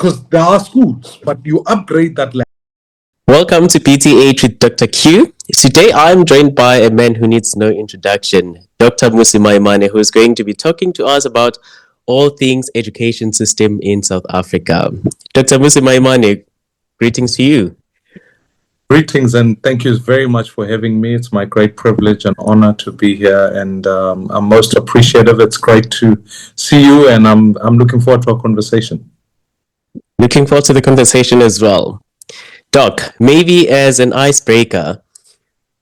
because there are schools, but you upgrade that land. Welcome to PTH with Dr. Q. Today I'm joined by a man who needs no introduction, Dr. Mmusi Maimane, who is going to be talking to us about all things education system in South Africa. Dr. Mmusi Maimane, greetings to you. Greetings and thank you very much for having me. It's my great privilege and honor to be here, and I'm most appreciative. It's great to see you, and I'm looking forward to our conversation. Looking forward to the conversation as well. Doc, maybe as an icebreaker,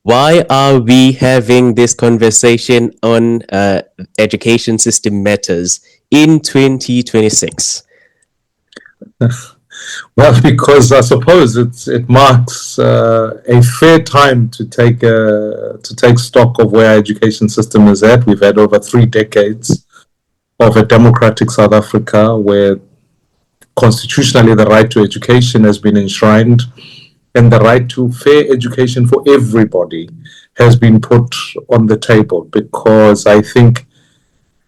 why are we having this conversation on education system matters in 2026? Well, because I suppose it marks a fair time to take stock of where our education system is at. We've had over 3 decades of a democratic South Africa where constitutionally the right to education has been enshrined, and the right to fair education for everybody has been put on the table. Because I think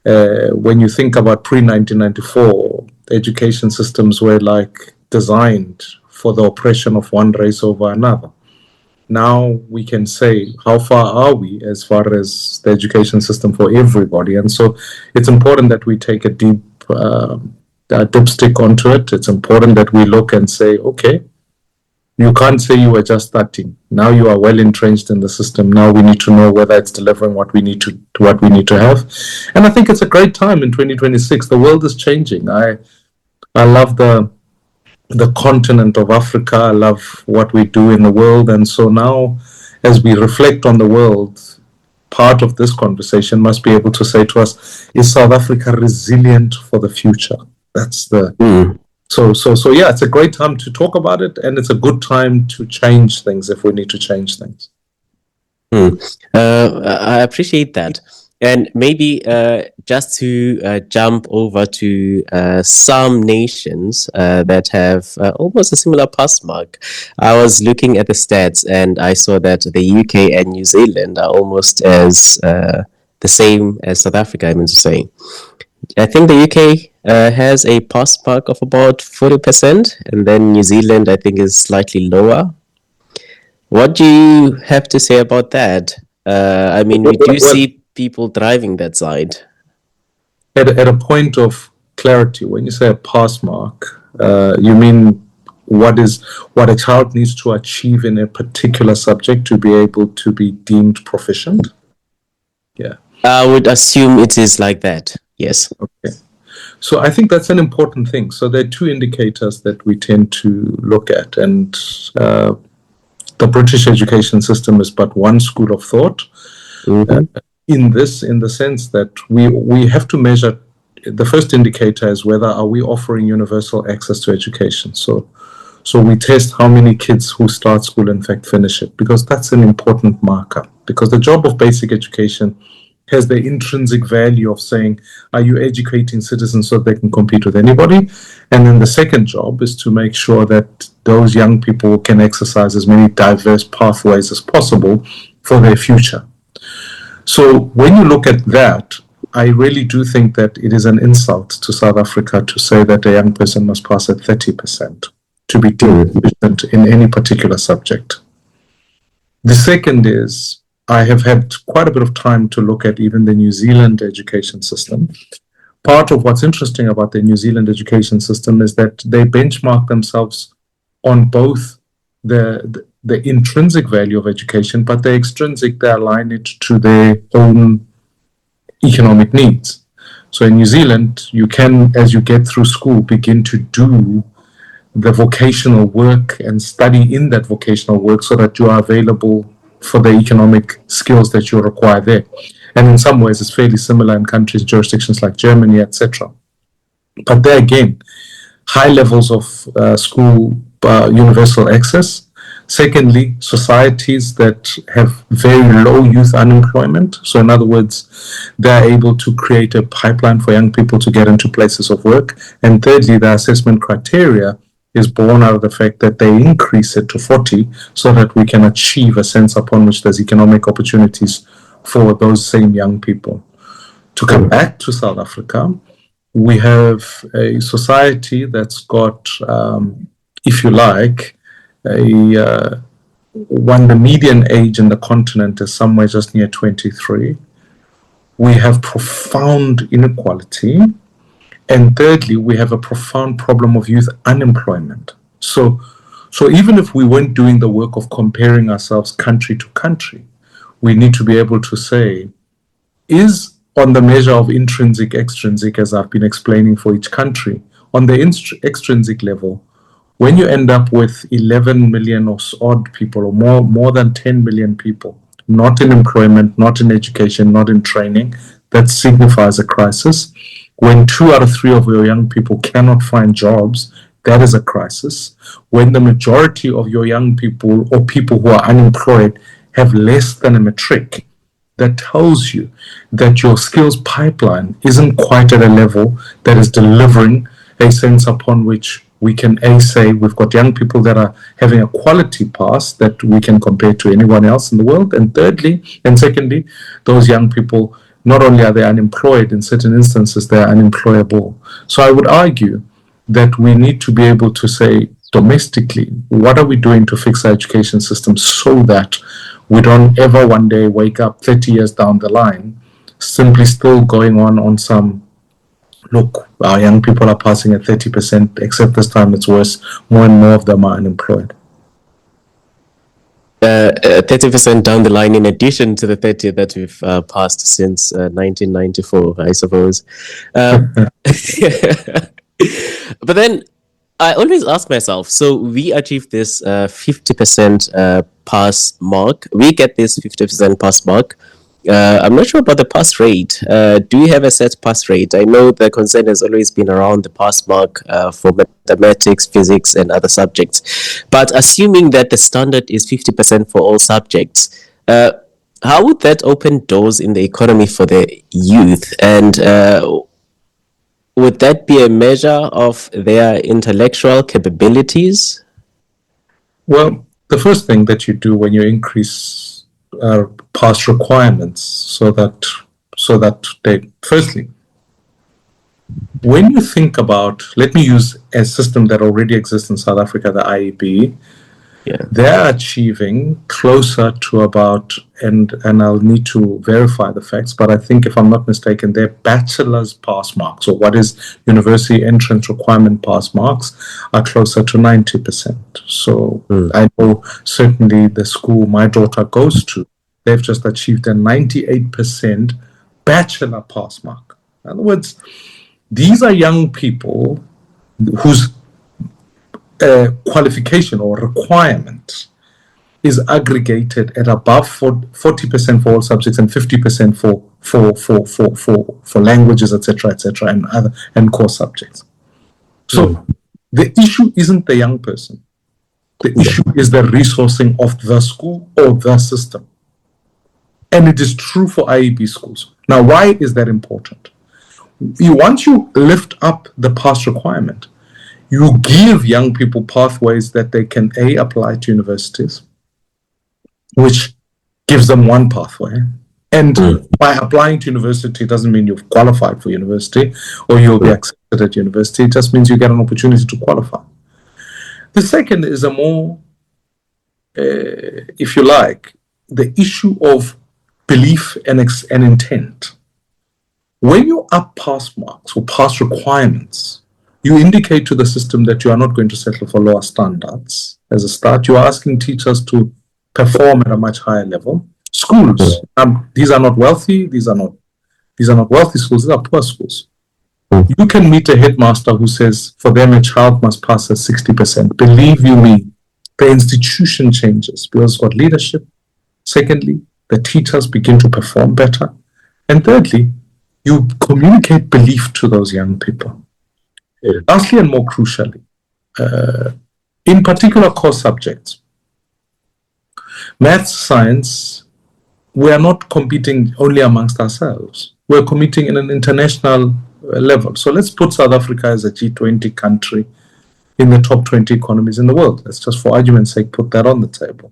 when you think about pre-1994, education systems were like designed for the oppression of one race over another. Now we can say, how far are we as far as the education system for everybody? And so it's important that we take a dipstick onto it. It's important that we look and say, okay, you can't say you were just starting. Now you are well entrenched in the system. Now we need to know whether it's delivering what we need to have. And I think it's a great time in 2026. The world is changing. I love the continent of Africa. I love what we do in the world. And so now, as we reflect on the world, part of this conversation must be able to say to us, is South Africa resilient for the future? That's the... So yeah, it's a great time to talk about it, and it's a good time to change things if we need to change things. I appreciate that. And maybe just to jump over to some nations that have almost a similar pass mark. I was looking at the stats and I saw that the UK and New Zealand are almost as the same as South Africa, I mean to say. I think the UK has a pass mark of about 40%, and then New Zealand, I think, is slightly lower. What do you have to say about that? I mean, we do see people driving that side. At a point of clarity, when you say a pass mark, you mean what a child needs to achieve in a particular subject to be able to be deemed proficient? Yeah. I would assume it is like that. Yes. Okay. So I think that's an important thing. So there are 2 indicators that we tend to look at, and the British education system is but one school of thought. In the sense that we have to measure. The first indicator is whether are we offering universal access to education. So we test how many kids who start school in fact finish it, because that's an important marker. Because the job of basic education has the intrinsic value of saying, are you educating citizens so they can compete with anybody? And then the second job is to make sure that those young people can exercise as many diverse pathways as possible for their future. So when you look at that, I really do think that it is an insult to South Africa to say that a young person must pass at 30% to be deemed proficient in any particular subject. The second is, I have had quite a bit of time to look at even the New Zealand education system. Part of what's interesting about the New Zealand education system is that they benchmark themselves on both the intrinsic value of education, but the extrinsic, they align it to their own economic needs. So in New Zealand, you can, as you get through school, begin to do the vocational work and study in that vocational work so that you are available for the economic skills that you require there. And in some ways, it's fairly similar in countries, jurisdictions like Germany, etc. But there again, high levels of school universal access. Secondly, societies that have very low youth unemployment. So in other words, they're able to create a pipeline for young people to get into places of work. And thirdly, the assessment criteria is born out of the fact that they increase it to 40 so that we can achieve a sense upon which there's economic opportunities for those same young people. To come back to South Africa, We have a society that's got, if you like, when the median age in the continent is somewhere just near 23. We have profound inequality. And thirdly, we have a profound problem of youth unemployment. So even if we weren't doing the work of comparing ourselves country to country, we need to be able to say, is on the measure of intrinsic, extrinsic, as I've been explaining for each country, on the extrinsic level, when you end up with 11 million or odd people, or more than 10 million people, not in employment, not in education, not in training, that signifies a crisis. When 2 out of 3 of your young people cannot find jobs, that is a crisis. When the majority of your young people or people who are unemployed have less than a matric, that tells you that your skills pipeline isn't quite at a level that is delivering a sense upon which we can say we've got young people that are having a quality pass that we can compare to anyone else in the world. And secondly, those young people, not only are they unemployed, in certain instances, they are unemployable. So I would argue that we need to be able to say domestically, what are we doing to fix our education system so that we don't ever one day wake up 30 years down the line, simply still going on some, look, our young people are passing at 30%, except this time it's worse. More and more of them are unemployed. 30% down the line, in addition to the 30 that we've passed since 1994, I suppose. But then I always ask myself, so we achieve this 50% pass mark. We get this 50% pass mark. I'm not sure about the pass rate. Do you have a set pass rate? I know the concern has always been around the pass mark for mathematics, physics, and other subjects. But assuming that the standard is 50% for all subjects, how would that open doors in the economy for the youth? And would that be a measure of their intellectual capabilities? Well, the first thing that you do when you increase pass requirements, so that they, firstly, when you think about, let me use a system that already exists in South Africa, the IEB. Yeah. They're achieving closer to about, and I'll need to verify the facts, but I think, if I'm not mistaken, their bachelor's pass marks, or what is university entrance requirement pass marks, are closer to 90%. So I know certainly the school my daughter goes to, they've just achieved a 98% bachelor pass mark. In other words, these are young people whose qualification or requirement is aggregated at above 40% for all subjects and 50% for languages, etc., and core subjects. So the issue isn't the young person. The issue is the resourcing of the school or the system. And it is true for IEB schools. Now, why is that important? Once you lift up the pass requirement, you give young people pathways that they can apply to universities, which gives them one pathway. And by applying to university doesn't mean you've qualified for university or you'll be accepted at university. It just means you get an opportunity to qualify. The second is a more, if you like, the issue of belief and intent. When you up pass marks or pass requirements, you indicate to the system that you are not going to settle for lower standards. As a start, you are asking teachers to perform at a much higher level. Schools, these are not wealthy. These are not wealthy schools. These are poor schools. You can meet a headmaster who says for them a child must pass at 60%. Believe you me, the institution changes because it's got leadership. Secondly, the teachers begin to perform better. And thirdly, you communicate belief to those young people. Lastly, and more crucially, in particular core subjects, maths, science, we are not competing only amongst ourselves. We're competing in an international level. So let's put South Africa as a G20 country in the top 20 economies in the world. Let's just, for argument's sake, put that on the table.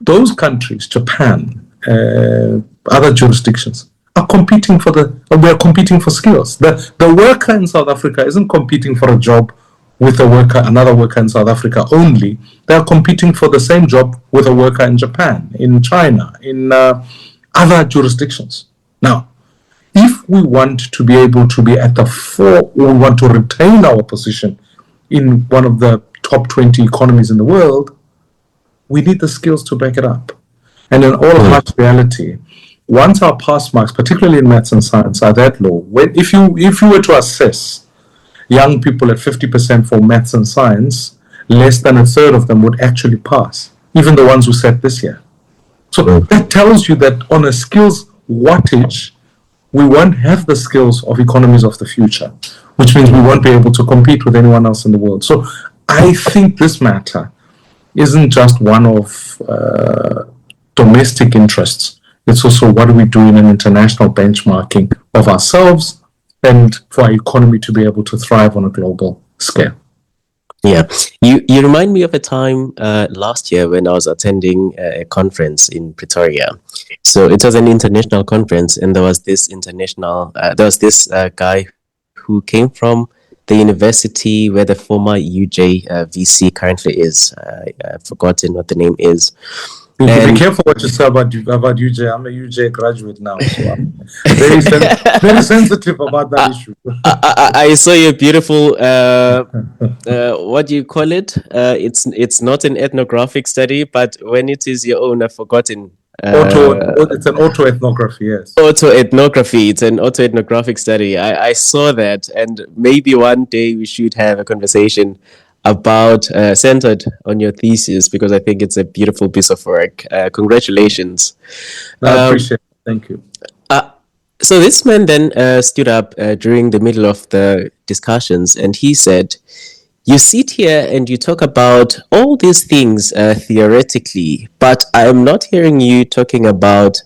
Those countries, Japan, other jurisdictions, are competing for we're competing for skills. The worker in South Africa isn't competing for a job with another worker in South Africa only. They are competing for the same job with a worker in Japan, in China, in other jurisdictions. Now, if we want to be able to be at the fore, or we want to retain our position in one of the top 20 economies in the world, we need the skills to back it up. And in all harsh reality, once our pass marks, particularly in maths and science, are that low, if you were to assess young people at 50% for maths and science, less than a third of them would actually pass, even the ones who sat this year. So that tells you that on a skills wattage, we won't have the skills of economies of the future, which means we won't be able to compete with anyone else in the world. So I think this matter isn't just one of domestic interests. It's also what do we do in an international benchmarking of ourselves and for our economy to be able to thrive on a global scale. Yeah, you remind me of a time last year when I was attending a conference in Pretoria. So it was an international conference, and there was this guy who came from the university where the former UJ VC currently is. I've forgotten what the name is. Be careful what you say about UJ. I'm a UJ graduate now, so I'm very sensitive about that issue. I saw your beautiful, what do you call it? It's not an ethnographic study, but when it is your own, I've forgotten. It's an autoethnography, yes. Autoethnography. It's an autoethnographic study. I saw that, and maybe one day we should have a conversation about centered on your thesis, because I think it's a beautiful piece of work. Congratulations. I appreciate it. Thank you. So this man then stood up during the middle of the discussions, and he said, you sit here and you talk about all these things theoretically, but I am not hearing you talking about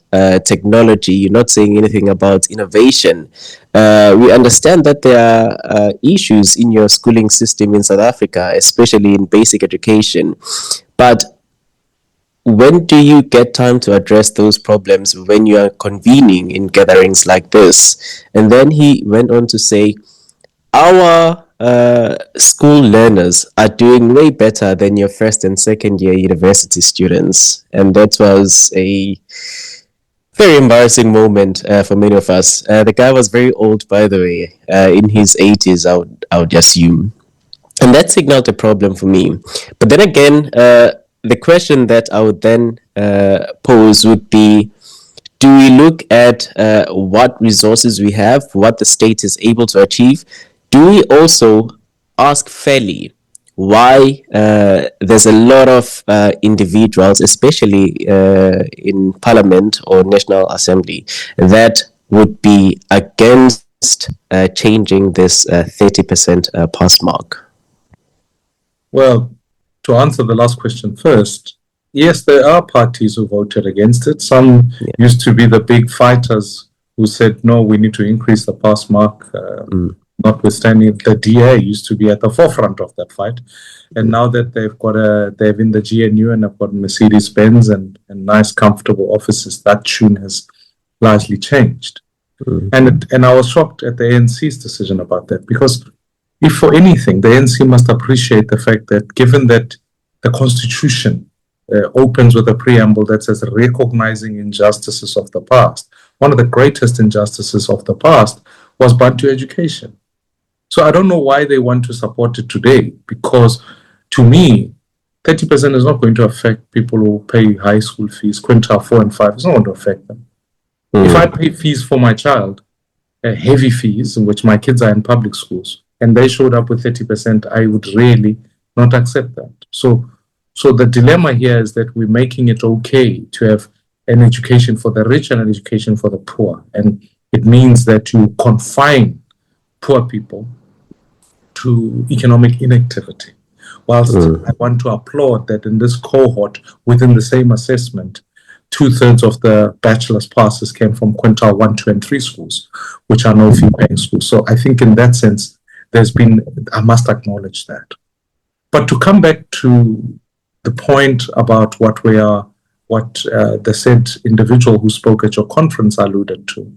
technology. You're not saying anything about innovation. We understand that there are issues in your schooling system in South Africa, especially in basic education. But when do you get time to address those problems when you are convening in gatherings like this? And then he went on to say, our school learners are doing way better than your first and second year university students. And that was a very embarrassing moment for many of us. The guy was very old, by the way, in his 80s, I would assume. And that signaled a problem for me. But then again, the question that I would then pose would be, do we look at what resources we have, what the state is able to achieve? Do we also ask fairly why there's a lot of individuals, especially in Parliament or National Assembly, that would be against changing this 30% pass mark? Well, to answer the last question first, yes, there are parties who voted against it. Some used to be the big fighters who said, no, we need to increase the pass mark. Notwithstanding, the DA used to be at the forefront of that fight. And now that they've in the GNU and have got Mercedes-Benz and nice, comfortable offices, that tune has largely changed. And I was shocked at the ANC's decision about that, because if for anything, the ANC must appreciate the fact that given that the Constitution opens with a preamble that says recognizing injustices of the past, one of the greatest injustices of the past was Bantu education. So I don't know why they want to support it today, because to me, 30% is not going to affect people who pay high school fees, quintile 4 and 5. It's not going to affect them. If I pay fees for my child, heavy fees, in which my kids are in public schools, and they showed up with 30%, I would really not accept that. So the dilemma here is that we're making it okay to have an education for the rich and an education for the poor. And it means that you confine poor people to economic inactivity. Whilst I want to applaud that in this cohort, within the same assessment, 2/3 of the bachelor's passes came from quintile 1, 2, and 3 schools, which are no fee paying schools. So I think in that sense, I must acknowledge that. But to come back to the point about what the said individual who spoke at your conference alluded to,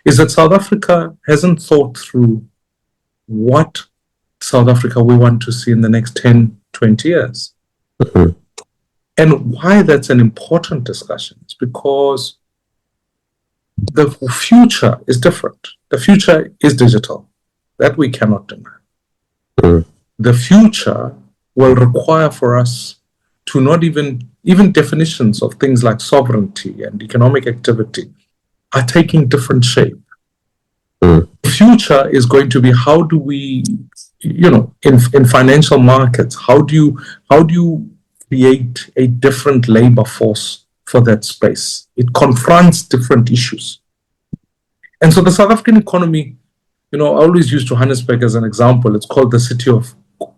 is that South Africa hasn't thought through what South Africa we want to see in the next 10, 20 years. Mhm. And why that's an important discussion is because the future is different. The future is digital. That we cannot deny. Mhm. The future will require for us to not even definitions of things like sovereignty and economic activity are taking different shape. Mhm. The future is going to be how do we, in financial markets, how do you create a different labor force for that space? It confronts different issues. And so the South African economy, I always use Johannesburg as an example. It's called the city of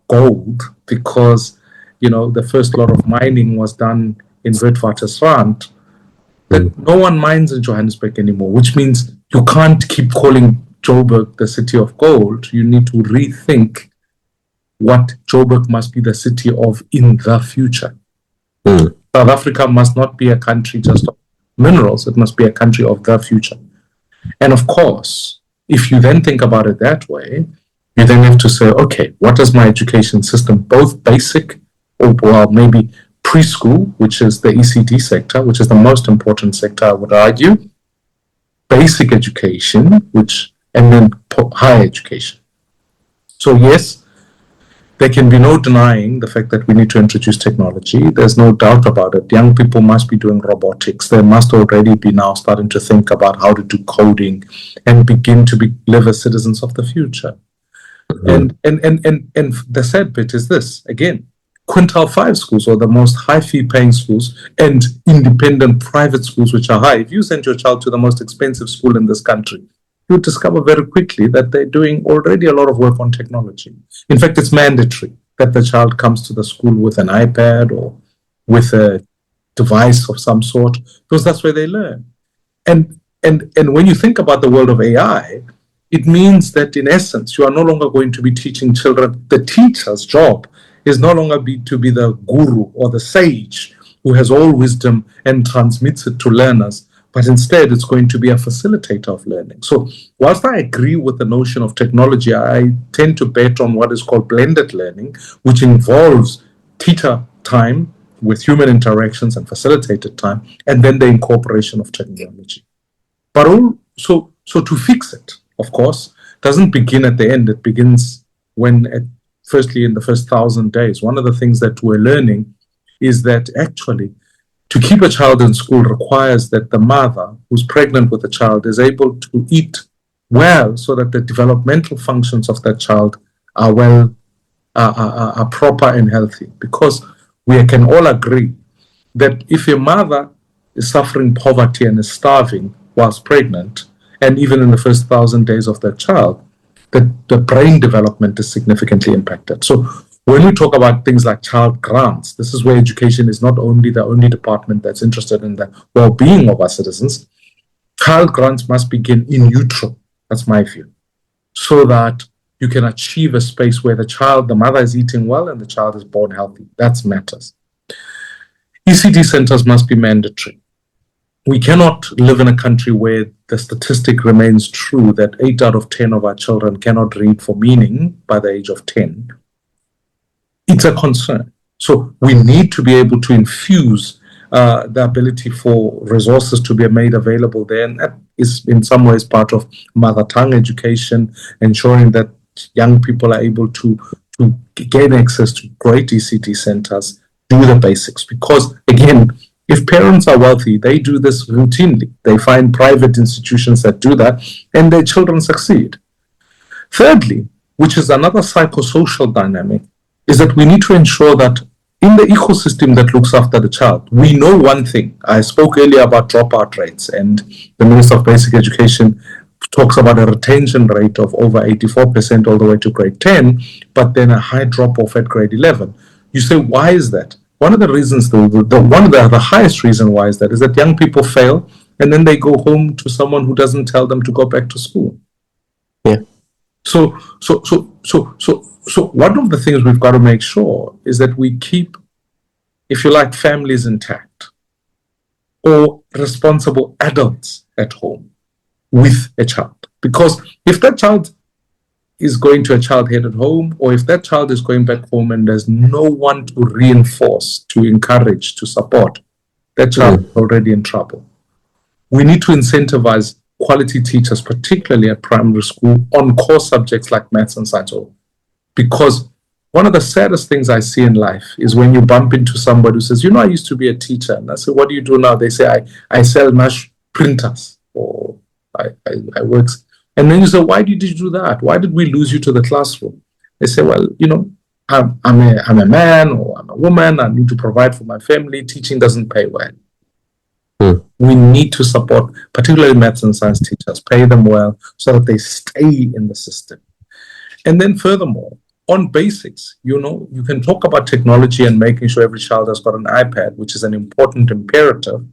gold because, the first lot of mining was done in Witwatersrand. That no one mines in Johannesburg anymore, which means you can't keep calling Joburg the city of gold. You need to rethink what Joburg must be the city of in the future. Mm. South Africa must not be a country just of minerals, it must be a country of the future. And of course, if you then think about it that way, you then have to say, okay, what does my education system, both basic or well, maybe preschool, which is the ECD sector, which is the most important sector, I would argue, basic education, and then higher education. So yes, there can be no denying the fact that we need to introduce technology. There's no doubt about it. Young people must be doing robotics. They must already be now starting to think about how to do coding and begin to live as citizens of the future. And the sad bit is this, again, quintile 5 schools or the most high fee paying schools and independent private schools which are high. If you send your child to the most expensive school in this country, you discover very quickly that they're doing already a lot of work on technology. In fact, it's mandatory that the child comes to the school with an iPad or with a device of some sort, because that's where they learn. And when you think about the world of AI, it means that in essence, you are no longer going to be teaching children. The teacher's job is no longer to be the guru or the sage who has all wisdom and transmits it to learners, but instead it's going to be a facilitator of learning. So whilst I agree with the notion of technology, I tend to bet on what is called blended learning, which involves teacher time with human interactions and facilitated time, and then the incorporation of technology. But so to fix it, of course, doesn't begin at the end. It begins firstly in the first 1,000 days. One of the things that we're learning is that actually to keep a child in school requires that the mother who's pregnant with a child is able to eat well so that the developmental functions of that child are proper and healthy. Because we can all agree that if a mother is suffering poverty and is starving whilst pregnant, and even in the first 1,000 days of that child, the brain development is significantly impacted. So when we talk about things like child grants, this is where education is not only the only department that's interested in the well-being of our citizens. Child grants must begin in utero, that's my view, so that you can achieve a space where the mother is eating well and the child is born healthy. That matters. ECD centers must be mandatory. We cannot live in a country where the statistic remains true that 8 out of 10 of our children cannot read for meaning by the age of 10. It's a concern. So we need to be able to infuse the ability for resources to be made available there. And that is in some ways part of mother tongue education, ensuring that young people are able to gain access to great ECD centers, do the basics. Because again, if parents are wealthy, they do this routinely. They find private institutions that do that, and their children succeed. Thirdly, which is another psychosocial dynamic, is that we need to ensure that in the ecosystem that looks after the child, we know one thing. I spoke earlier about dropout rates, and the Minister of Basic Education talks about a retention rate of over 84% all the way to grade 10, but then a high drop-off at grade 11. You say, why is that? One of the reasons, the highest reason why is that young people fail and then they go home to someone who doesn't tell them to go back to school. Yeah. So one of the things we've got to make sure is that we keep, if you like, families intact or responsible adults at home. with a child. Because if that child is going to a child-headed home, or if that child is going back home and there's no one to reinforce, to encourage, to support, that child is already in trouble. We need to incentivize quality teachers, particularly at primary school, on core subjects like maths and science. Because one of the saddest things I see in life is when you bump into somebody who says, I used to be a teacher. And I say, what do you do now? They say, I sell mesh printers, or I work. And then you say, why did you do that? Why did we lose you to the classroom? They say, well, I'm a man, or I'm a woman. I need to provide for my family. Teaching doesn't pay well. We need to support, particularly maths and science teachers, pay them well so that they stay in the system. And then furthermore, on basics, you can talk about technology and making sure every child has got an iPad, which is an important imperative,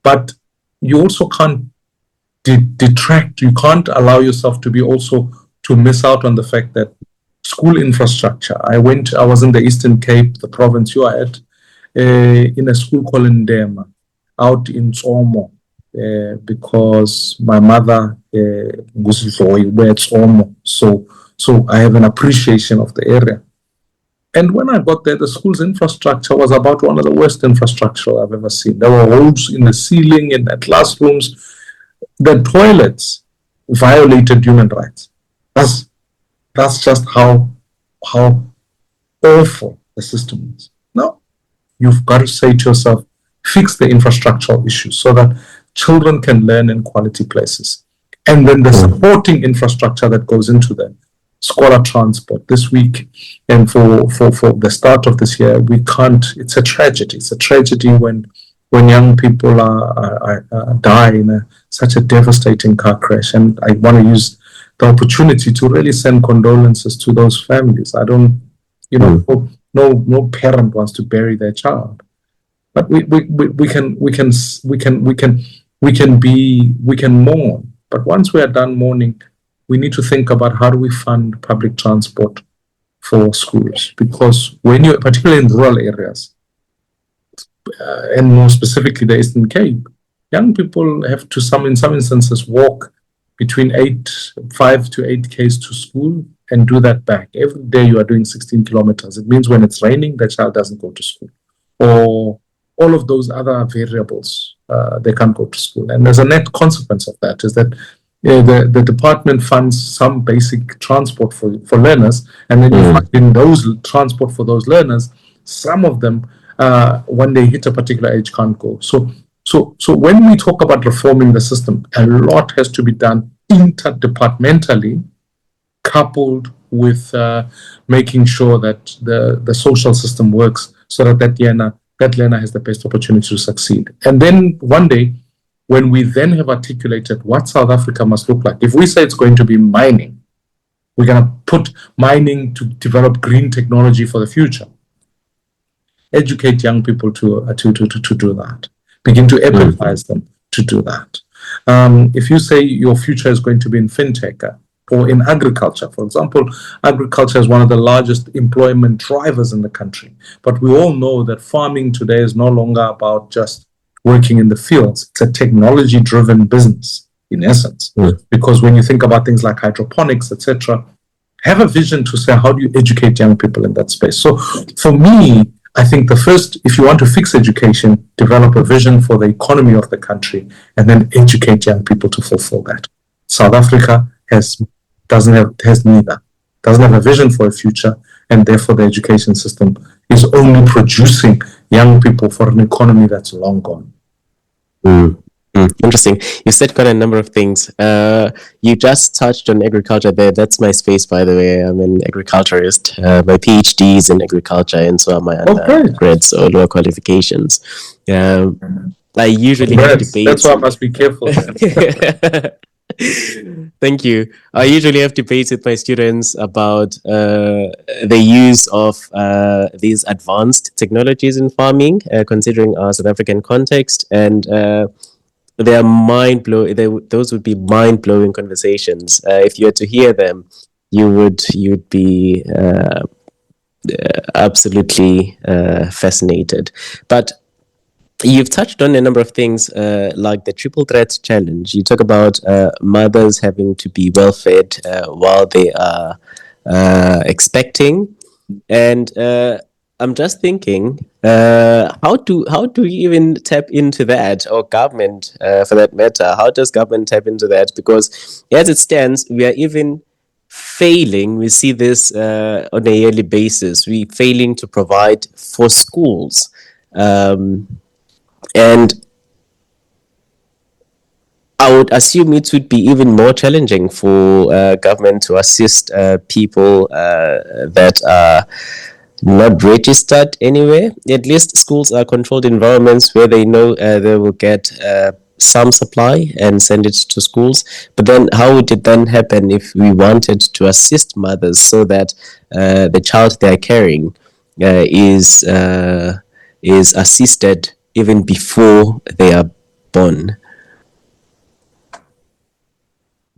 but you also can't detract. You can't allow yourself to miss out on the fact that school infrastructure. I was in the Eastern Cape, the province you are at, in a school called Ndema, out in Tsomo, because my mother, where Tsomo, so I have an appreciation of the area. And when I got there, the school's infrastructure was about one of the worst infrastructure I've ever seen. There were holes in the ceiling in the classrooms. The toilets violated human rights. That's just how awful the system is. Now, you've got to say to yourself, fix the infrastructural issues so that children can learn in quality places. And then the supporting infrastructure that goes into them. Scholar transport this week and for the start of this year, we can't. It's a tragedy. It's a tragedy when young people die in such a devastating car crash. And I want to use the opportunity to really send condolences to those families. I don't, no parent wants to bury their child, but we can mourn. But once we are done mourning, we need to think about how do we fund public transport for schools, because when you're particularly in rural areas, and more specifically the Eastern Cape, young people have to in some instances walk between 5 to 8 k's to school and do that back. Every day you are doing 16 kilometers. It means when it's raining, the child doesn't go to school, or all of those other variables, they can't go to school. And there's a net consequence of that is that the department funds some basic transport for learners, and then you find in those transport for those learners, some of them, when they hit a particular age, can't go. So when we talk about reforming the system, a lot has to be done interdepartmentally, coupled with making sure that the social system works so that learner has the best opportunity to succeed. And then one day, when we then have articulated what South Africa must look like, if we say it's going to be mining, we're going to put mining to develop green technology for the future. Educate young people to do that. Begin to empathize them to do that. If you say your future is going to be in fintech or in agriculture, for example, agriculture is one of the largest employment drivers in the country. But we all know that farming today is no longer about just working in the fields. It's a technology-driven business, in essence. Because when you think about things like hydroponics, etc., have a vision to say, how do you educate young people in that space? So for me, I think the first, if you want to fix education, develop a vision for the economy of the country, and then educate young people to fulfill that. South Africa doesn't have a vision for a future, and therefore the education system is only producing young people for an economy that's long gone. Interesting. You said quite a number of things. You just touched on agriculture there. That's my space, by the way. I'm an agriculturist. My PhD is in agriculture, and so are my undergrads or lower qualifications. I usually have debates. That's why I must be careful. Thank you. I usually have debates with my students about the use of these advanced technologies in farming, considering our South African context, and they are mind-blowing. Those would be mind-blowing conversations. If you had to hear them, you'd be absolutely fascinated. But You've touched on a number of things like the triple threat challenge. You talk about mothers having to be well fed while they are expecting, and I'm just thinking, how do we even tap into that, or government for that matter? How does government tap into that? Because as it stands, we are even failing. We see this on a yearly basis. We failing to provide for schools. And I would assume it would be even more challenging for government to assist people that are not registered anywhere. At least schools are controlled environments where they know they will get some supply and send it to schools. But then, how would it then happen if we wanted to assist mothers so that the child they are carrying is assisted even before they are born?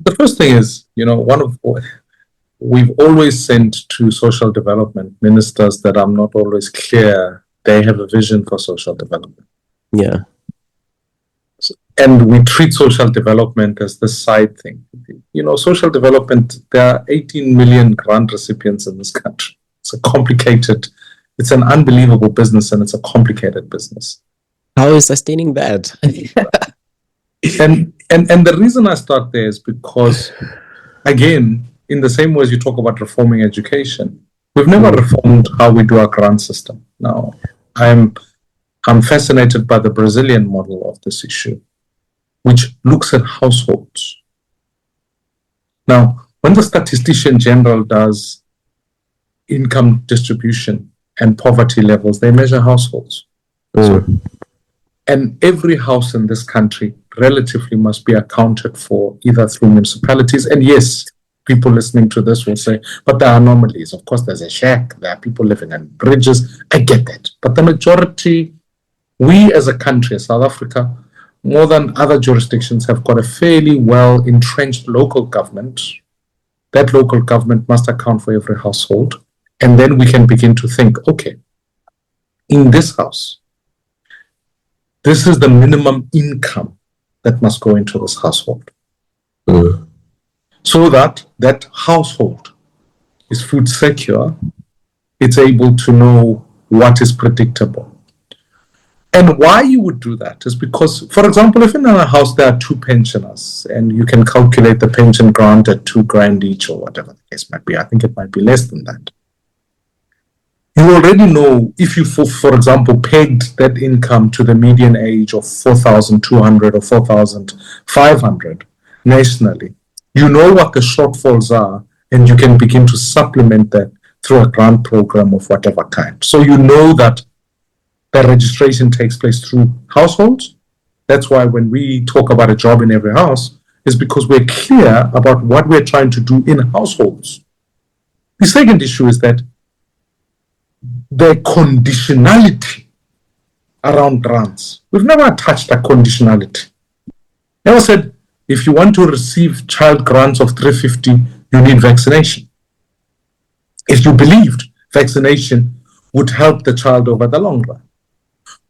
The first thing is, we've always sent to social development ministers that I'm not always clear they have a vision for social development. Yeah. And we treat social development as the side thing. Social development, there are 18 million grant recipients in this country. It's an unbelievable business, and it's a complicated business. How is sustaining that? And the reason I start there is because, again, in the same way as you talk about reforming education, we've never reformed how we do our grant system. Now, I'm fascinated by the Brazilian model of this issue, which looks at households. Now, when the Statistician General does income distribution and poverty levels, they measure households. And every house in this country relatively must be accounted for either through municipalities. And yes, people listening to this will say, but there are anomalies. Of course, there's a shack. There are people living on bridges. I get that. But the majority, we as a country, South Africa, more than other jurisdictions, have got a fairly well entrenched local government. That local government must account for every household. And then we can begin to think, okay, in this house, this is the minimum income that must go into this household. So that that household is food secure, it's able to know what is predictable. And why you would do that is because, for example, if in a house there are two pensioners and you can calculate the pension grant at $2,000 each or whatever the case might be, I think it might be less than that. You already know if you, for example, pegged that income to the median age of 4,200 or 4,500 nationally, you know what the shortfalls are, and you can begin to supplement that through a grant program of whatever kind. So you know that the registration takes place through households. That's why when we talk about a job in every house, is because we're clear about what we're trying to do in households. The second issue is that the conditionality around grants. We've never touched a conditionality. Never said, if you want to receive child grants of 350, you need vaccination. If you believed vaccination would help the child over the long run.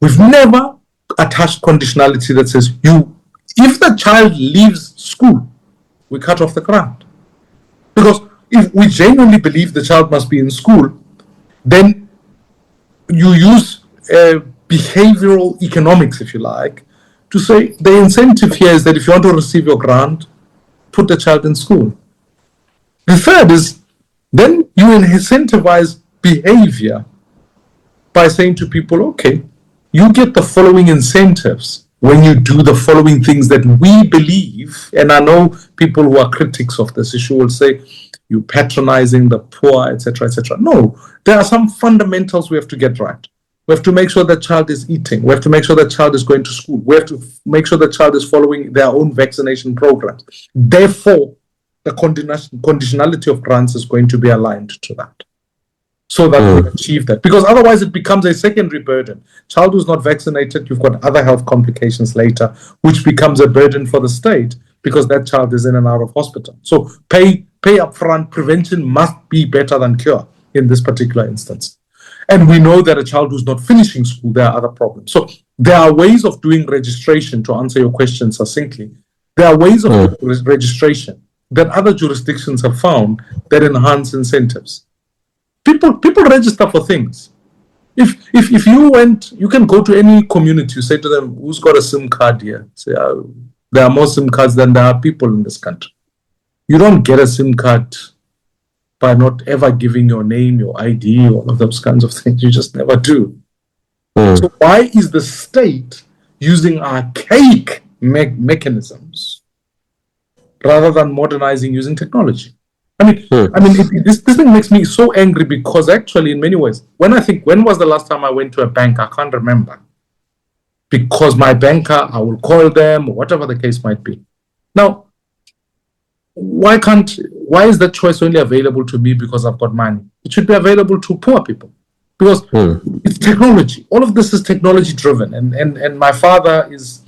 We've never attached conditionality that says, if the child leaves school, we cut off the grant. Because if we genuinely believe the child must be in school, then you use behavioral economics, if you like, to say the incentive here is that if you want to receive your grant, put the child in school. The third is then you incentivize behavior by saying to people, okay, you get the following incentives when you do the following things that we believe, and I know people who are critics of this issue will say, you patronizing the poor, etc., etc. No, there are some fundamentals we have to get right. We have to make sure that child is eating. We have to make sure that child is going to school. We have to make sure the child is following their own vaccination programs. Therefore, the conditionality of grants is going to be aligned to that, so that we achieve that. Because otherwise it becomes a secondary burden. Child who's not vaccinated, you've got other health complications later, which becomes a burden for the state because that child is in and out of hospital. So pay upfront. Prevention must be better than cure in this particular instance. And we know that a child who's not finishing school, there are other problems. So There are ways of doing registration, to answer your question succinctly. There are ways of doing registration that other jurisdictions have found that enhance incentives. People register for things. If you went, you can go to any community, you say to them, who's got a SIM card here? Say, there are more SIM cards than there are people in this country. You don't get a SIM card by not ever giving your name, your ID, all of those kinds of things. You just never do. So why is the state using archaic mechanisms rather than modernizing using technology? This thing makes me so angry because actually, in many ways, when was the last time I went to a bank? I can't remember. Because my banker, I will call them, or whatever the case might be. Now, why is that choice only available to me because I've got money? It should be available to poor people. Because it's technology. All of this is technology driven. And my father is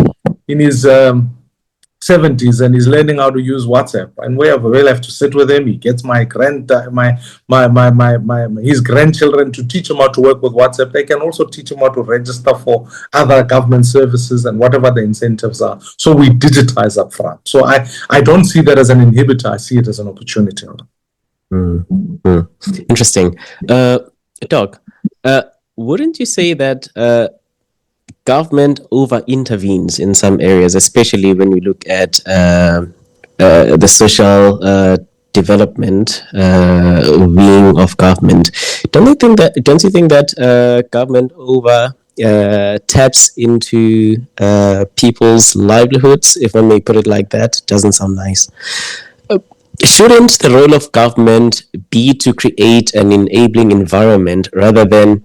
in his 70s and he's learning how to use WhatsApp. And we'll have to sit with him. He gets his grandchildren to teach him how to work with WhatsApp. They can also teach him how to register for other government services and whatever the incentives are. So we digitize up front. So I don't see that as an inhibitor. I see it as an opportunity. Interesting. Doc, wouldn't you say that government over intervenes in some areas, especially when we look at the social development wing of government? Don't you think that government over taps into people's livelihoods, if I may put it like that? Doesn't sound nice. Shouldn't the role of government be to create an enabling environment rather than,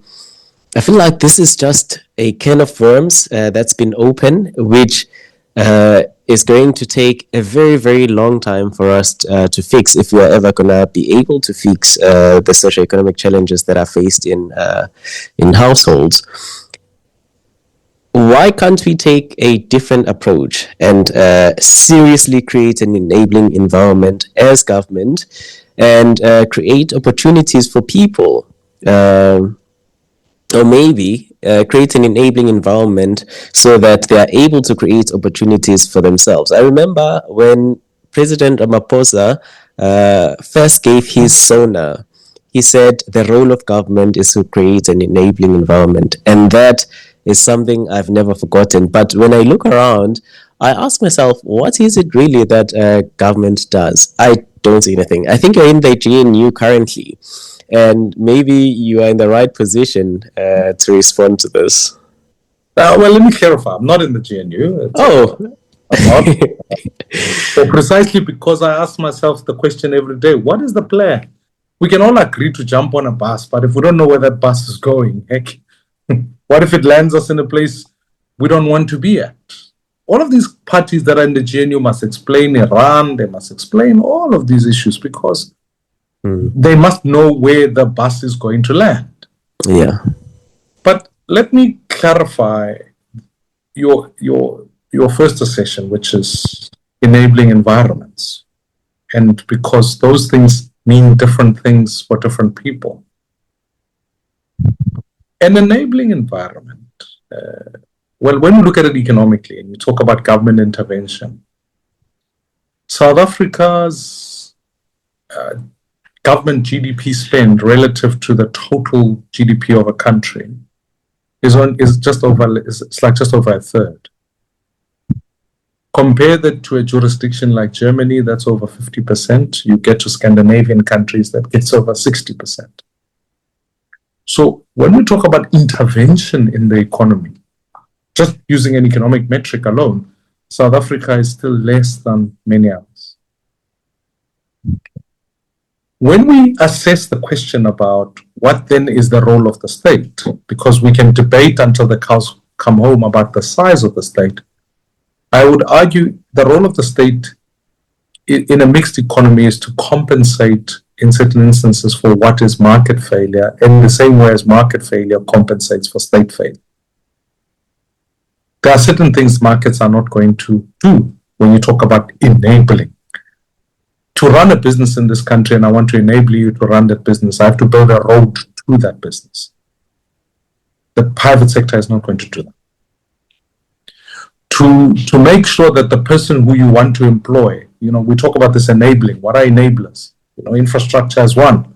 I feel like this is just a can of worms that's been open, which is going to take a very, very long time for us to fix, if we are ever going to be able to fix the socioeconomic challenges that are faced in households. Why can't we take a different approach and seriously create an enabling environment as government and create opportunities for people? Or maybe create an enabling environment so that they are able to create opportunities for themselves. I remember when President Ramaphosa first gave his SONA, he said the role of government is to create an enabling environment. And that is something I've never forgotten. But when I look around, I ask myself, what is it really that government does? I don't see anything. I think you're in the GNU currently, and maybe you are in the right position to respond to this. Well, let me clarify. I'm not in the GNU. I'm not. So precisely because I ask myself the question every day, what is the plan? We can all agree to jump on a bus, but if we don't know where that bus is going, heck, what if it lands us in a place we don't want to be at? All of these parties that are in the GNU must explain Iran, they must explain all of these issues because they must know where the bus is going to land. Yeah. But let me clarify your first session, which is enabling environments. And because those things mean different things for different people. An enabling environment, well, when you look at it economically and you talk about government intervention, South Africa's government GDP spend relative to the total GDP of a country is just over a third. Compare that to a jurisdiction like Germany, that's over 50%. You get to Scandinavian countries, that gets over 60%. So when we talk about intervention in the economy, just using an economic metric alone, South Africa is still less than many others. When we assess the question about what then is the role of the state, because we can debate until the cows come home about the size of the state, I would argue the role of the state in a mixed economy is to compensate in certain instances for what is market failure in the same way as market failure compensates for state failure. There are certain things markets are not going to do when you talk about enabling. To run a business in this country, and I want to enable you to run that business, I have to build a road to that business. The private sector is not going to do that. to make sure that the person who you want to employ, we talk about this enabling. What are enablers? Infrastructure is one.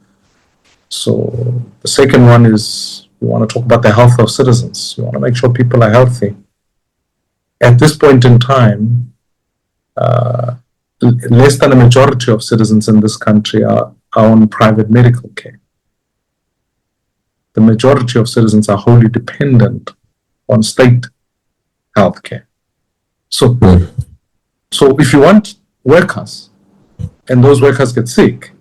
So the second one is you want to talk about the health of citizens. You want to make sure people are healthy. At this point in time, less than a majority of citizens in this country are on private medical care. The majority of citizens are wholly dependent on state healthcare. So if you want workers and those workers get sick,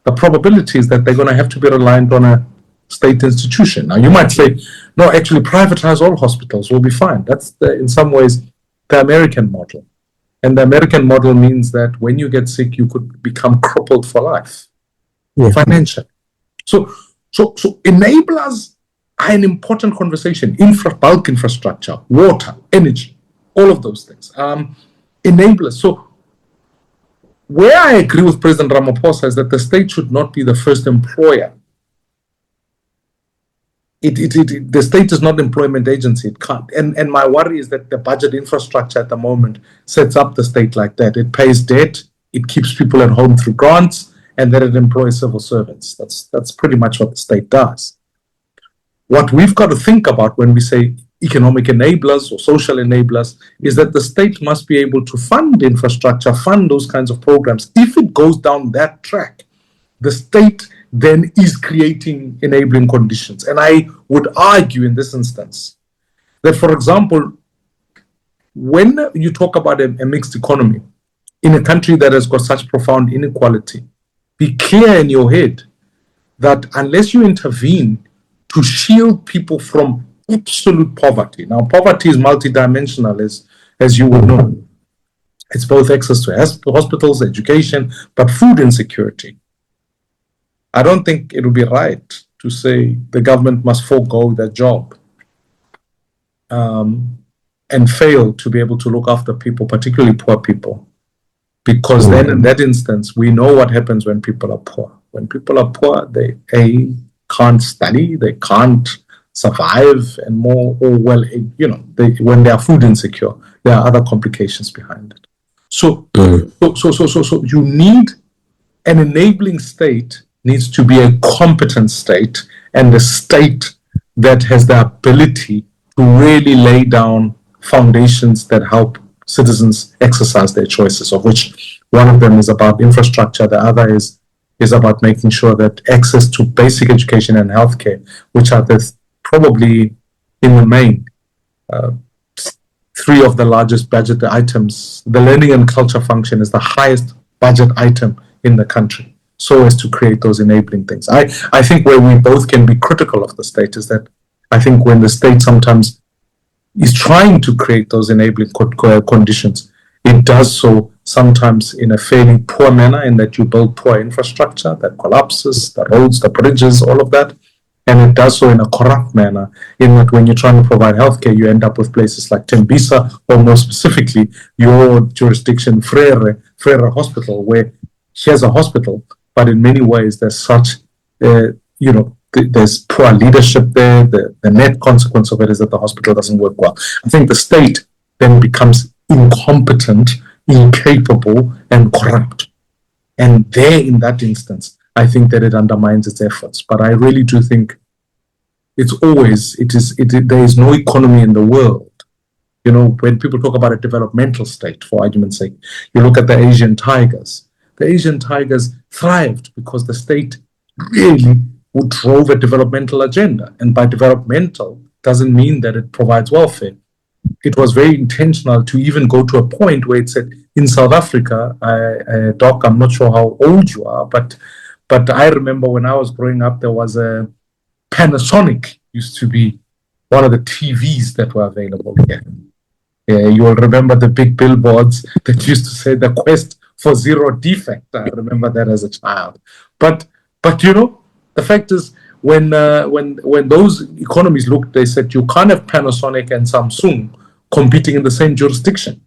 the probability is that they're going to have to be reliant on a state institution. Now, you might say, no, actually privatize all hospitals, will be fine. That's, in some ways, the American model. And the American model means that when you get sick, you could become crippled for life, financially. So enablers are an important conversation. Bulk infrastructure, water, energy, all of those things. Enablers. So where I agree with President Ramaphosa is that the state should not be the first employer. The state is not an employment agency. It can't. And my worry is that the budget infrastructure at the moment sets up the state like that. It pays debt, it keeps people at home through grants, and then it employs civil servants. That's pretty much what the state does. What we've got to think about when we say economic enablers or social enablers is that the state must be able to fund infrastructure, fund those kinds of programs. If it goes down that track, the state then is creating enabling conditions. And I would argue in this instance that, for example, when you talk about a mixed economy in a country that has got such profound inequality, be clear in your head that unless you intervene to shield people from absolute poverty. Now, poverty is multidimensional, as you would know. It's both access to hospitals, education, but food insecurity. I don't think it would be right to say the government must forego their job and fail to be able to look after people, particularly poor people. Because then in that instance, we know what happens when people are poor. When people are poor, they can't study, they can't survive, and when they are food insecure, there are other complications behind it. So you need an enabling state, needs to be a competent state, and a state that has the ability to really lay down foundations that help citizens exercise their choices, of which one of them is about infrastructure, the other is about making sure that access to basic education and healthcare, which are probably in the main three of the largest budget items. The learning and culture function is the highest budget item in the country, so as to create those enabling things. I think where we both can be critical of the state is that I think when the state sometimes is trying to create those enabling conditions, it does so sometimes in a fairly poor manner, in that you build poor infrastructure that collapses, the roads, the bridges, all of that. And it does so in a corrupt manner, in that when you're trying to provide healthcare, you end up with places like Tembisa, or more specifically, your jurisdiction, Frere Hospital, where here's a hospital, but in many ways there's such, there's poor leadership there. The net consequence of it is that the hospital doesn't work well. I think the state then becomes incompetent, incapable, and corrupt. And there, in that instance, I think that it undermines its efforts. But I really do think there is no economy in the world. When people talk about a developmental state, for argument's sake, you look at the Asian tigers. The Asian tigers thrived because the state really drove a developmental agenda. And by developmental doesn't mean that it provides welfare. It was very intentional to even go to a point where it said, in South Africa, Doc, I'm not sure how old you are, but I remember when I was growing up, there was a Panasonic used to be one of the TVs that were available here. You will remember the big billboards that used to say the quest for zero defect. I remember that as a child. But the fact is, when those economies looked, they said you can't have Panasonic and Samsung competing in the same jurisdiction.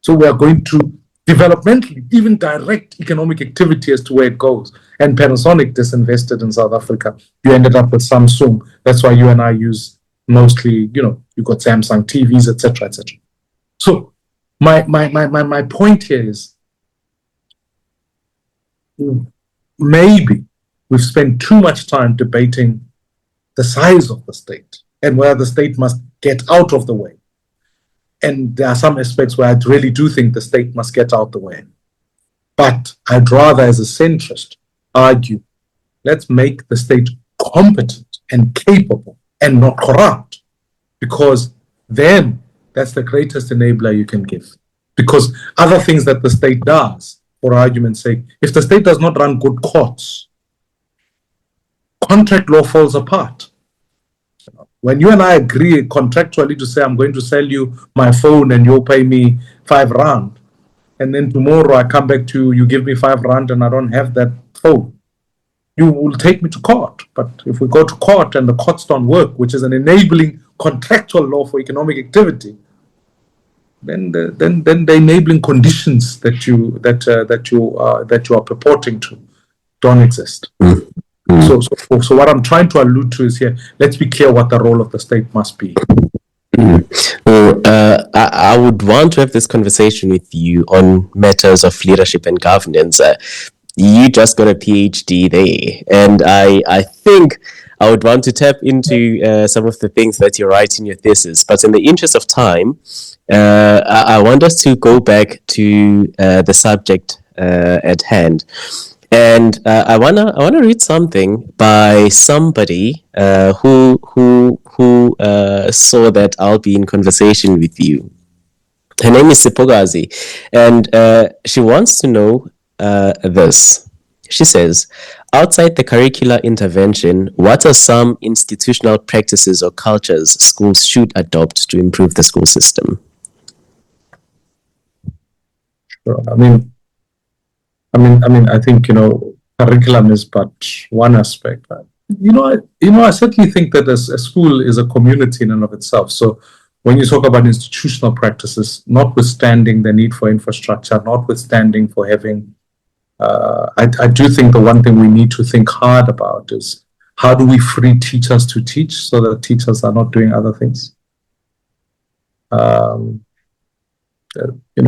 So we are going to developmentally even direct economic activity as to where it goes. And Panasonic disinvested in South Africa. You ended up with Samsung. That's why you and I use mostly, you got Samsung TVs, etc., etc. So my point here is maybe we've spent too much time debating the size of the state and where the state must get out of the way. And there are some aspects where I really do think the state must get out the way. But I'd rather, as a centrist, argue, let's make the state competent and capable and not corrupt, because then that's the greatest enabler you can give. Because other things that the state does, for argument's sake, if the state does not run good courts, contract law falls apart. When you and I agree contractually to say, I'm going to sell you my phone and you'll pay me R5, and then tomorrow I come back to you, you give me R5 and I don't have that phone, you will take me to court. But if we go to court and the courts don't work, which is an enabling contractual law for economic activity, then the enabling conditions that you are purporting to don't exist. So what I'm trying to allude to is here, let's be clear what the role of the state must be. Well, I would want to have this conversation with you on matters of leadership and governance. You just got a PhD there, and I think I would want to tap into some of the things that you write in your thesis. But in the interest of time, I want us to go back to the subject at hand. And I wanna read something by somebody who saw that I'll be in conversation with you. Her name is Sipogazi, and she wants to know this. She says, outside the curricular intervention, what are some institutional practices or cultures schools should adopt to improve the school system? Sure. I think, curriculum is but one aspect. I certainly think that a school is a community in and of itself. So when you talk about institutional practices, notwithstanding the need for infrastructure, notwithstanding for having, I do think the one thing we need to think hard about is how do we free teachers to teach so that teachers are not doing other things?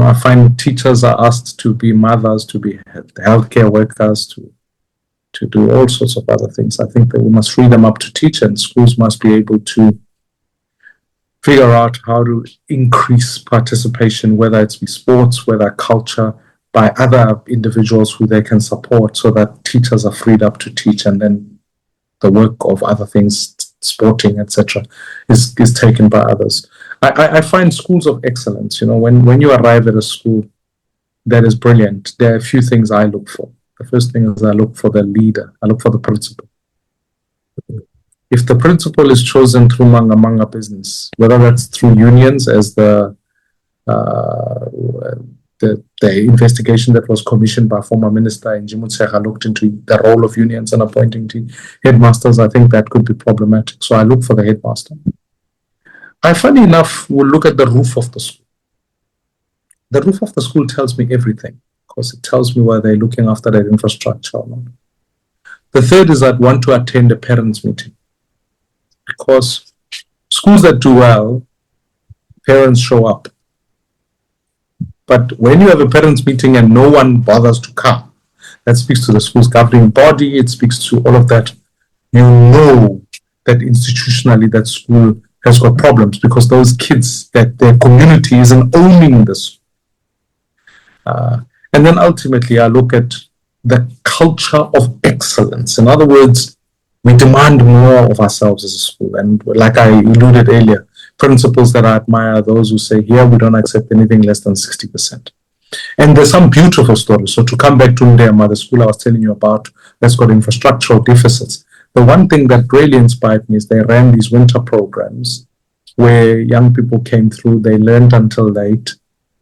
I find teachers are asked to be mothers, to be healthcare workers, to do all sorts of other things. I think that we must free them up to teach, and schools must be able to figure out how to increase participation, whether it's sports, whether culture, by other individuals who they can support, so that teachers are freed up to teach, and then the work of other things, sporting, etc., is taken by others. I find schools of excellence, when you arrive at a school that is brilliant, there are a few things I look for. The first thing is I look for the leader. I look for the principal. If the principal is chosen through manga business, whether that's through unions, as the investigation that was commissioned by former Minister Mmusi looked into the role of unions and appointing headmasters, I think that could be problematic. So I look for the headmaster. I, funny enough, will look at the roof of the school. The roof of the school tells me everything, because it tells me whether they're looking after their infrastructure or not. The third is I'd want to attend a parents' meeting, because schools that do well, parents show up. But when you have a parents' meeting and no one bothers to come, that speaks to the school's governing body, it speaks to all of that. You know that institutionally that school has got problems, because those kids, that their community isn't owning this. And then ultimately I look at the culture of excellence. In other words, we demand more of ourselves as a school. And like I alluded earlier, principles that I admire are those who say, here we don't accept anything less than 60%. And there's some beautiful stories. So to come back to the school I was telling you about, that's got infrastructural deficits. The one thing that really inspired me is they ran these winter programs where young people came through, they learned until late,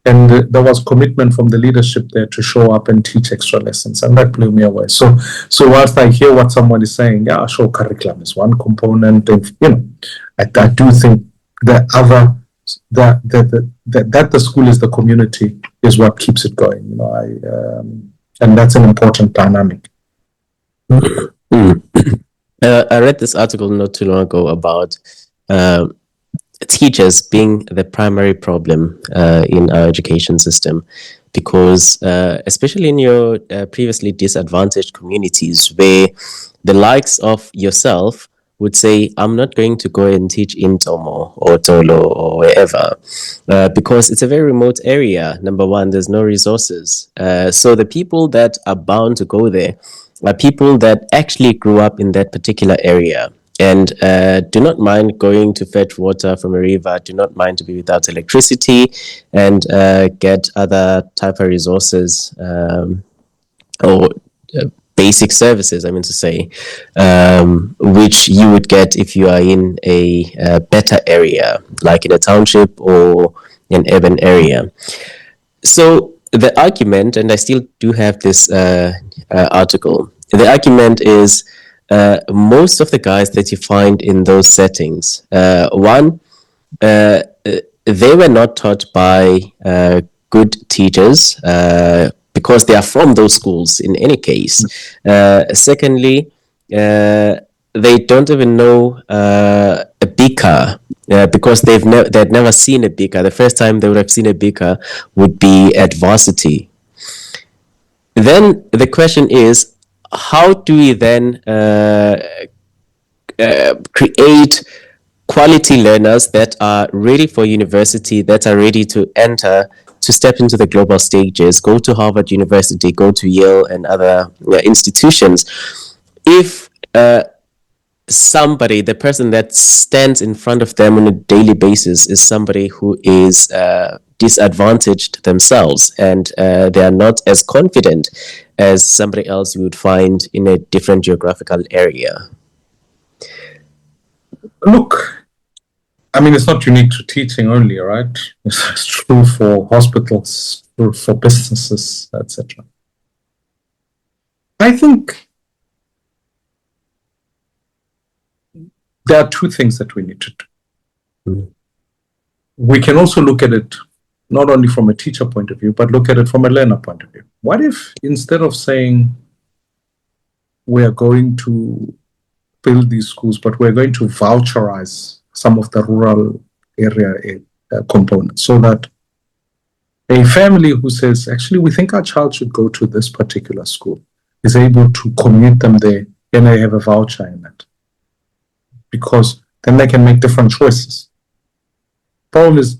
and there was commitment from the leadership there to show up and teach extra lessons, and that blew me away. So whilst I hear what someone is saying, yeah, sure, curriculum is one component, and I do think that the school is the community is what keeps it going. And that's an important dynamic. I read this article not too long ago about teachers being the primary problem in our education system, because especially in your previously disadvantaged communities where the likes of yourself would say, I'm not going to go and teach in Tomo or Tolo or wherever, because it's a very remote area. Number one, there's no resources. So the people that are bound to go there are people that actually grew up in that particular area and do not mind going to fetch water from a river, do not mind to be without electricity, and get other type of resources or basic services, I mean to say, which you would get if you are in a better area, like in a township or an urban area. So the argument, and I still do have this article, the argument is most of the guys that you find in those settings, one, they were not taught by good teachers because they are from those schools in any case. Secondly, they don't even know a beaker because they'd never seen a beaker. The first time they would have seen a beaker would be at varsity. Then the question is, how do we then create quality learners that are ready for university, that are ready to enter, to step into the global stages, go to Harvard University, go to Yale and other institutions, if somebody, the person that stands in front of them on a daily basis is somebody who is disadvantaged themselves and they are not as confident as somebody else you would find in a different geographical area? Look, I mean, it's not unique to teaching only, right? It's true for hospitals, true for businesses, etc. I think there are two things that we need to do. Mm. We can also look at it not only from a teacher point of view, but look at it from a learner point of view. What if instead of saying we are going to build these schools, but we're going to voucherize some of the rural area components, so that a family who says, actually, we think our child should go to this particular school, is able to commute them there, and they have a voucher in it. Because then they can make different choices. Problem is,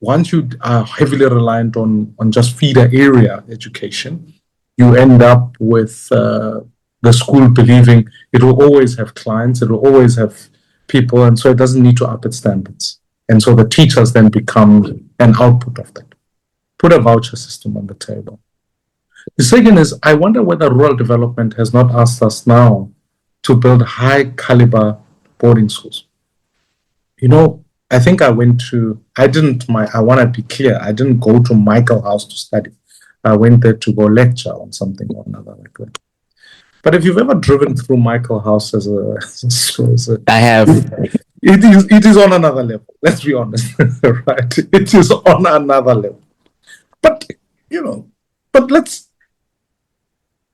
once you are heavily reliant on just feeder area education, you end up with the school believing it will always have clients, it will always have people, and so it doesn't need to up its standards. And so the teachers then become an output of that. Put a voucher system on the table. The second is, I wonder whether rural development has not asked us now to build high caliber boarding schools. You know, I think I want to be clear, I didn't go to Michael House to study. I went there to go lecture on something or another like that. But if you've ever driven through Michael House I have. It is on another level. Let's be honest, right? It is on another level. But let's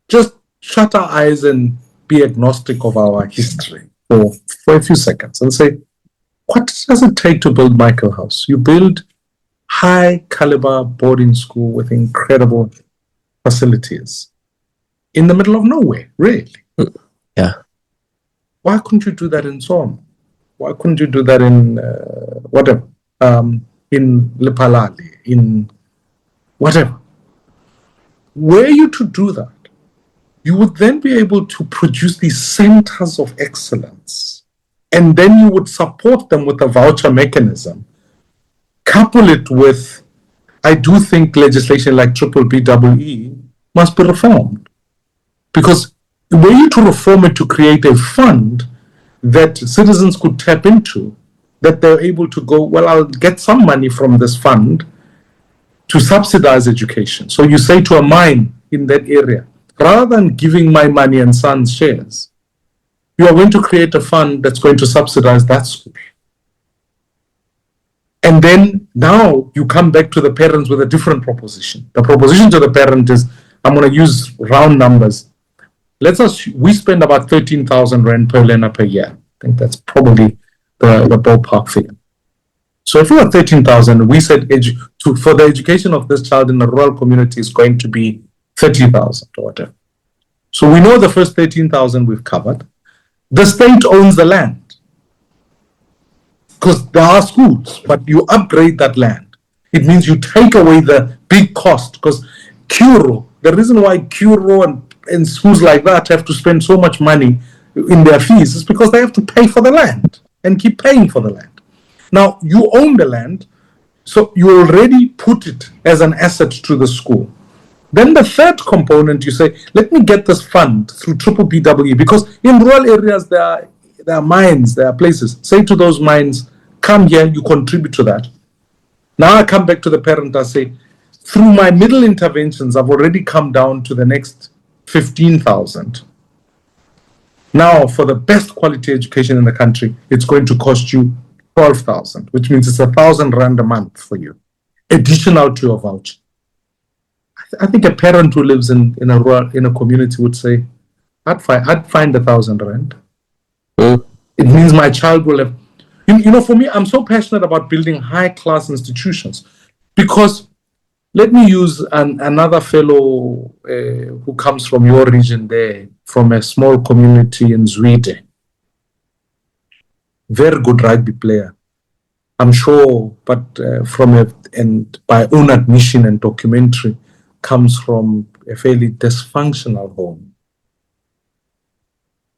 just shut our eyes and be agnostic of our history for a few seconds and say, what does it take to build Michael House? You build high caliber boarding school with incredible facilities in the middle of nowhere, really. Yeah. Why couldn't you do that in Zom? Why couldn't you do that in whatever? In Lephalale, in whatever? Were you to do that, you would then be able to produce these centers of excellence. And then you would support them with a voucher mechanism. Couple it with, I do think legislation like BBBEE must be reformed. Because were you to reform it to create a fund that citizens could tap into, that they're able to go, well, I'll get some money from this fund to subsidize education. So you say to a mine in that area, rather than giving my money and son's shares, you are going to create a fund that's going to subsidize that school. And then now you come back to the parents with a different proposition. The proposition to the parent is, I'm going to use round numbers. We spend about 13,000 Rand per learner per year. I think that's probably the ballpark figure. So if we have 13,000, we said for the education of this child in a rural community is going to be 30,000 or whatever. So we know the first 13,000 we've covered. The state owns the land because there are schools, but you upgrade that land. It means you take away the big cost because the reason why Curo and schools like that have to spend so much money in their fees is because they have to pay for the land and keep paying for the land. Now, you own the land, so you already put it as an asset to the school. Then the third component, you say, let me get this fund through Triple BWE, because in rural areas, there are mines, there are places. Say to those mines, come here, you contribute to that. Now I come back to the parent, I say, through my middle interventions, I've already come down to the next 15,000. Now, for the best quality education in the country, it's going to cost you 12,000, which means it's 1,000 rand a month for you, additional to your voucher. I think a parent who lives in a community would say, I'd find 1,000 rand. It means my child will have. For me, I'm so passionate about building high-class institutions because let me use another fellow who comes from your region there, from a small community in Zweden. Very good rugby player, I'm sure, but by own admission and documentary, comes from a fairly dysfunctional home.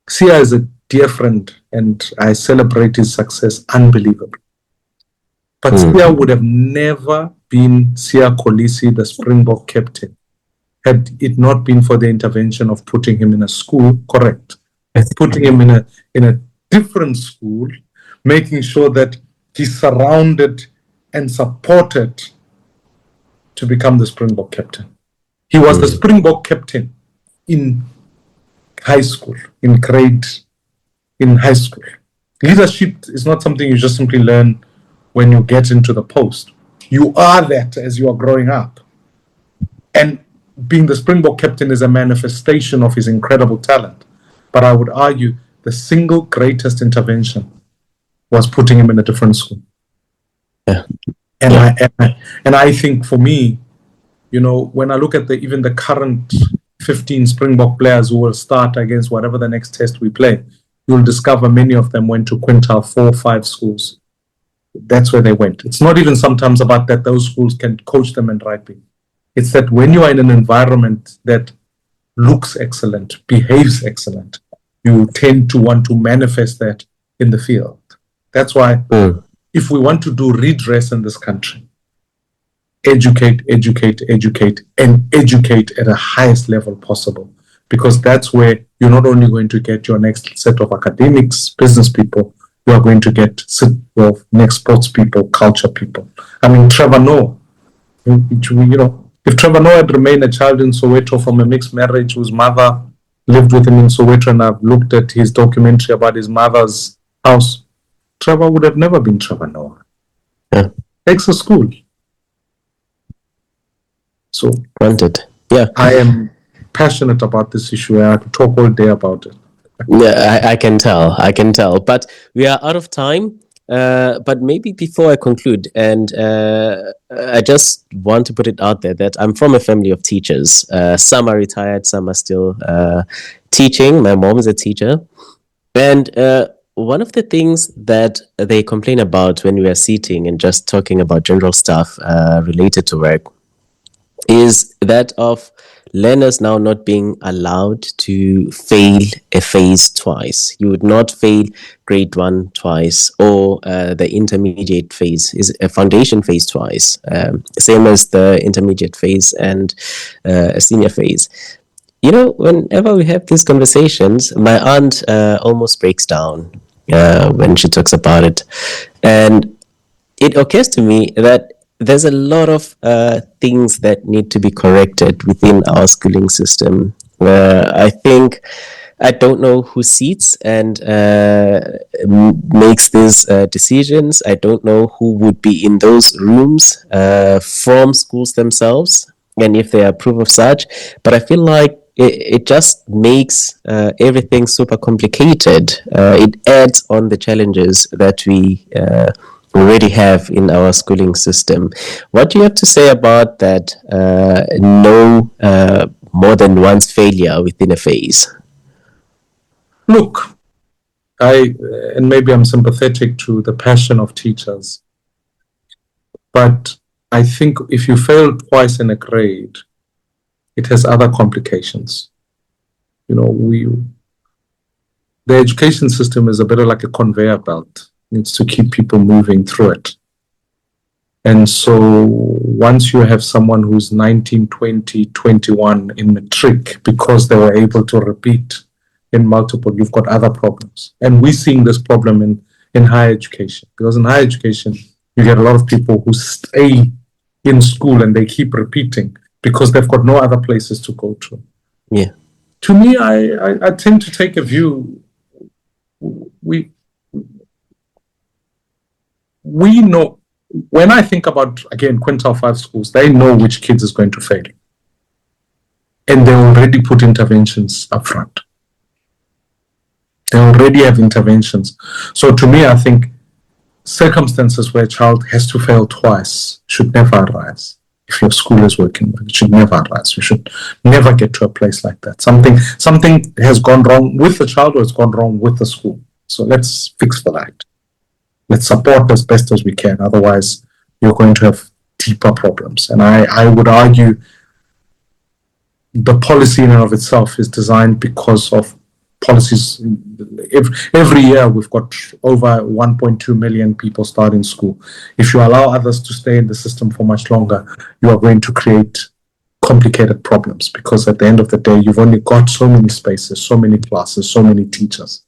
Sia is a dear friend, and I celebrate his success unbelievably. But Sia would have never been Sia Kolisi, the Springbok captain, had it not been for the intervention of putting him in a school, correct, putting him in a different school, making sure that he's surrounded and supported to become the Springbok captain. He was the Springbok captain in high school, in high school. Leadership is not something you just simply learn when you get into the post. You are that as you are growing up. And being the Springbok captain is a manifestation of his incredible talent. But I would argue the single greatest intervention was putting him in a different school. Yeah. And I think for me, when I look at even the current 15 Springbok players who will start against whatever the next test we play, you'll discover many of them went to quintile 4 or 5 schools. That's where they went. It's not even sometimes about that those schools can coach them in rugby. It's that when you are in an environment that looks excellent, behaves excellent, you tend to want to manifest that in the field. That's why if we want to do redress in this country, educate, and educate at the highest level possible. Because that's where you're not only going to get your next set of academics, business people, you are going to get your next sports people, culture people. I mean, Trevor Noah, if Trevor Noah had remained a child in Soweto from a mixed marriage whose mother lived with him in Soweto, and I've looked at his documentary about his mother's house, Trevor would have never been Trevor Noah. Yeah. Takes a school. So, granted. Yeah. I am passionate about this issue. I could talk all day about it. Yeah, I can tell. But we are out of time. But maybe before I conclude, and I just want to put it out there that I'm from a family of teachers. Some are retired, some are still teaching. My mom is a teacher. And one of the things that they complain about when we are sitting and just talking about general stuff related to work is that of learners now not being allowed to fail a phase twice. You would not fail grade 1 twice, or the intermediate phase is a foundation phase twice, same as the intermediate phase and a senior phase. Whenever we have these conversations, my aunt almost breaks down when she talks about it. And it occurs to me that there's a lot of things that need to be corrected within our schooling system. I don't know who sits and makes these decisions. I don't know who would be in those rooms from schools themselves, and if they approve of such. But I feel like it just makes everything super complicated. It adds on the challenges that we we already have in our schooling system. What do you have to say about that? No more than once failure within a phase. Look, and maybe I'm sympathetic to the passion of teachers, but I think if you fail twice in a grade, it has other complications. You know, the education system is a bit like a conveyor belt. It needs to keep people moving through it. And so once you have someone who's 19, 20, 21 in matric because they were able to repeat in multiple, you've got other problems. And we're seeing this problem in higher education, because in higher education, you get a lot of people who stay in school and they keep repeating because they've got no other places to go to. Yeah. To me, I tend to take a view. We know, when I think about, again, quintile 5 schools, they know which kids is going to fail. And they already put interventions up front. They already have interventions. So to me, I think circumstances where a child has to fail twice should never arise. If your school is working well, it should never arise. You should never get to a place like that. Something has gone wrong with the child, or it's gone wrong with the school. So let's fix for that. Let's support as best as we can. Otherwise, you're going to have deeper problems. And I would argue the policy in and of itself is designed because of policies. Every year, we've got over 1.2 million people starting school. If you allow others to stay in the system for much longer, you are going to create complicated problems, because at the end of the day, you've only got so many spaces, so many classes, so many teachers.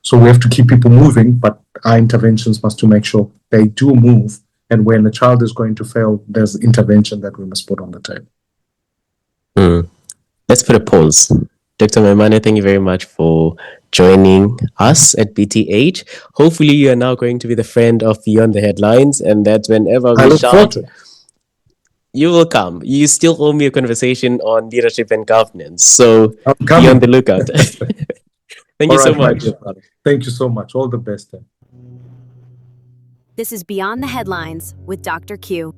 So we have to keep people moving, but our interventions must to make sure they do move. And when a child is going to fail, there's intervention that we must put on the table. Let's put a pause. Dr. Maimane, thank you very much for joining us at BTH. Hopefully, you are now going to be the friend of Beyond the Headlines, and that whenever we shout, you will come. You still owe me a conversation on leadership and governance, so be on the lookout. Thank you so much. Thank you so much. All the best. This is Beyond the Headlines with Dr. Q.